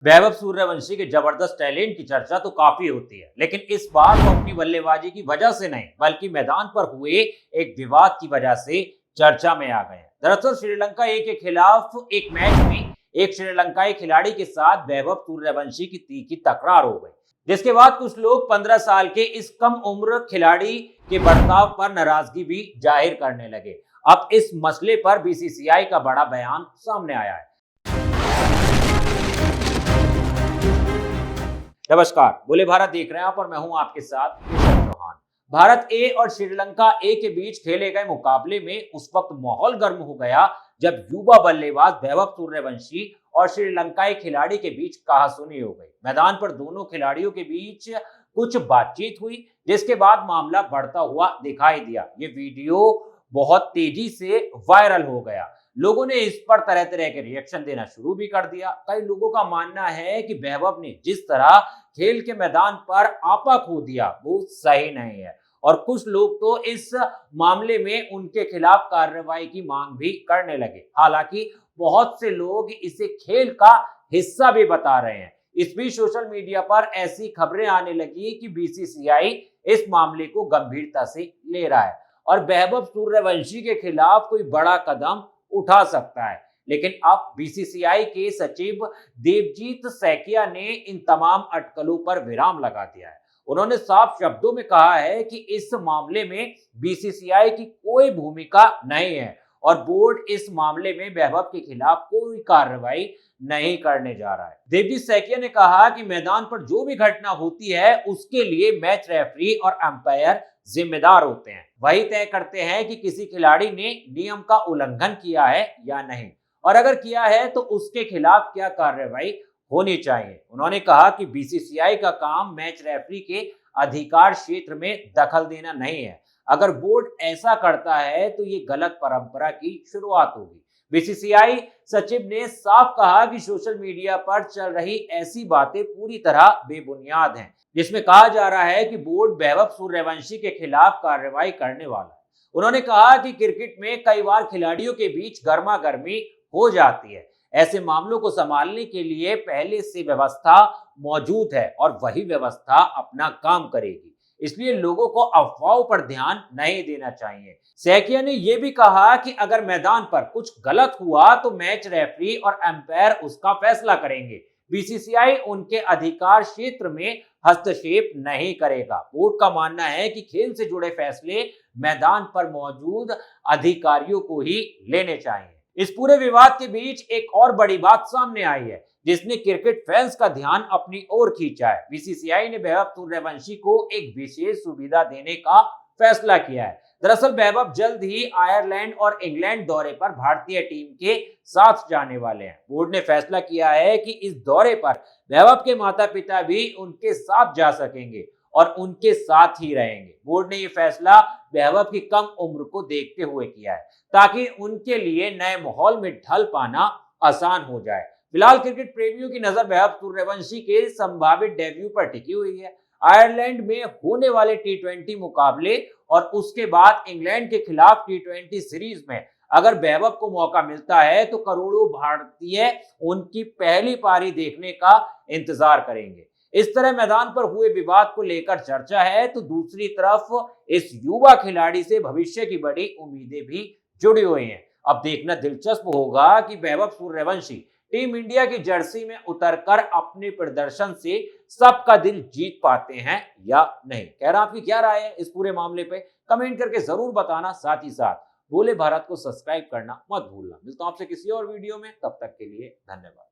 वैभव सूर्यवंशी के जबरदस्त टैलेंट की चर्चा तो काफी होती है, लेकिन इस बार वो अपनी बल्लेबाजी की वजह से नहीं बल्कि मैदान पर हुए एक विवाद की वजह से चर्चा में आ गए हैं। दरअसल श्रीलंका ए के खिलाफ एक मैच में एक श्रीलंकाई खिलाड़ी के साथ वैभव सूर्यवंशी की तीखी तकरार हो गई, जिसके बाद कुछ लोग 15 साल के इस कम उम्र खिलाड़ी के बर्ताव पर नाराजगी भी जाहिर करने लगे। अब इस मसले पर बीसीसीआई का बड़ा बयान सामने आया है। नमस्कार, बोले भारत देख रहे हैं आप और मैं हूं आपके साथ केशव चौहान। भारत ए और श्रीलंका ए के बीच खेले गए मुकाबले में उस वक्त माहौल गर्म हो गया जब युवा बल्लेबाज वैभव सूर्यवंशी और श्रीलंकाई खिलाड़ी के बीच कहासुनी हो गई। मैदान पर दोनों खिलाड़ियों के बीच कुछ बातचीत हुई, जिसके बाद मामला बढ़ता हुआ दिखाई दिया। ये वीडियो बहुत तेजी से वायरल हो गया। लोगों ने इस पर तरह तरह के रिएक्शन देना शुरू भी कर दिया। कई लोगों का मानना है कि वैभव ने जिस तरह खेल के मैदान पर आपा खो दिया वो सही नहीं है, और कुछ लोग तो इस मामले में उनके खिलाफ कार्रवाई की मांग भी करने लगे। हालांकि बहुत से लोग इसे खेल का हिस्सा भी बता रहे हैं। इस बीच सोशल मीडिया पर ऐसी खबरें आने लगी कि बीसीसीआई इस मामले को गंभीरता से ले रहा है और वैभव सूर्यवंशी के खिलाफ कोई बड़ा कदम उठा सकता है। लेकिन अब बीसीसीआई के सचिव देवजीत सैकिया ने इन तमाम अटकलों पर विराम लगा दिया है। उन्होंने साफ शब्दों में कहा है कि इस मामले में बीसीसीआई की कोई भूमिका नहीं है और बोर्ड इस मामले में वैभव के खिलाफ कोई कार्रवाई नहीं करने जा रहा है। देवजीत सैकिया ने कहा कि मैदान पर जो भी घटना होती है उसके लिए मैच रेफरी और अंपायर जिम्मेदार होते हैं। वही तय करते हैं कि किसी खिलाड़ी ने नियम का उल्लंघन किया है या नहीं, और अगर किया है तो उसके खिलाफ क्या कार्रवाई होनी चाहिए। उन्होंने कहा कि बीसीसीआई का काम मैच रेफरी के अधिकार क्षेत्र में दखल देना नहीं है। अगर बोर्ड ऐसा करता है तो ये गलत परंपरा की शुरुआत होगी। बीसीसीआई सचिव ने साफ कहा कि सोशल मीडिया पर चल रही ऐसी बातें पूरी तरह बेबुनियाद हैं, जिसमें कहा जा रहा है कि बोर्ड वैभव सूर्यवंशी के खिलाफ कार्रवाई करने वाला है। उन्होंने कहा कि क्रिकेट में कई बार खिलाड़ियों के बीच गर्मा गर्मी हो जाती है। ऐसे मामलों को संभालने के लिए पहले से व्यवस्था मौजूद है और वही व्यवस्था अपना काम करेगी, इसलिए लोगों को अफवाहों पर ध्यान नहीं देना चाहिए। सैकिया ने यह भी कहा कि अगर मैदान पर कुछ गलत हुआ तो मैच रेफरी और अंपायर उसका फैसला करेंगे। बीसीसीआई उनके अधिकार क्षेत्र में हस्तक्षेप नहीं करेगा। बोर्ड का मानना है कि खेल से जुड़े फैसले मैदान पर मौजूद अधिकारियों को ही लेने चाहिए। इस पूरे विवाद के बीच एक और बड़ी बात सामने आई है जिसने क्रिकेट फैंस का ध्यान अपनी ओर खींचा है। बीसीसीआई ने वैभव सूर्यवंशी को एक विशेष सुविधा देने का फैसला किया है। दरअसल वैभव जल्द ही आयरलैंड और इंग्लैंड दौरे पर भारतीय टीम के साथ जाने वाले हैं। बोर्ड ने फैसला किया है कि इस दौरे पर वैभव के माता पिता भी उनके साथ जा सकेंगे और उनके साथ ही रहेंगे। बोर्ड ने यह फैसला वैभव की कम उम्र को देखते हुए किया है ताकि उनके लिए नए माहौल में ढल पाना आसान हो जाए। फिलहाल क्रिकेट प्रेमियों की नजर वैभव सूर्यवंशी के संभावित डेब्यू पर टिकी हुई है। आयरलैंड में होने वाले टी20 मुकाबले और उसके बाद इंग्लैंड के खिलाफ टी20 सीरीज में अगर वैभव को मौका मिलता है तो करोड़ों भारतीय उनकी पहली पारी देखने का इंतजार करेंगे। इस तरह मैदान पर हुए विवाद को लेकर चर्चा है तो दूसरी तरफ इस युवा खिलाड़ी से भविष्य की बड़ी उम्मीदें भी जुड़ी हुई हैं। अब देखना दिलचस्प होगा कि वैभव सूर्यवंशी टीम इंडिया की जर्सी में उतरकर अपने प्रदर्शन से सबका दिल जीत पाते हैं या नहीं। खैर, आपकी क्या राय है इस पूरे मामले पे? कमेंट करके जरूर बताना। साथ ही साथ बोले भारत को सब्सक्राइब करना मत भूलना। मिलता हूं आपसे किसी और वीडियो में, तब तक के लिए धन्यवाद।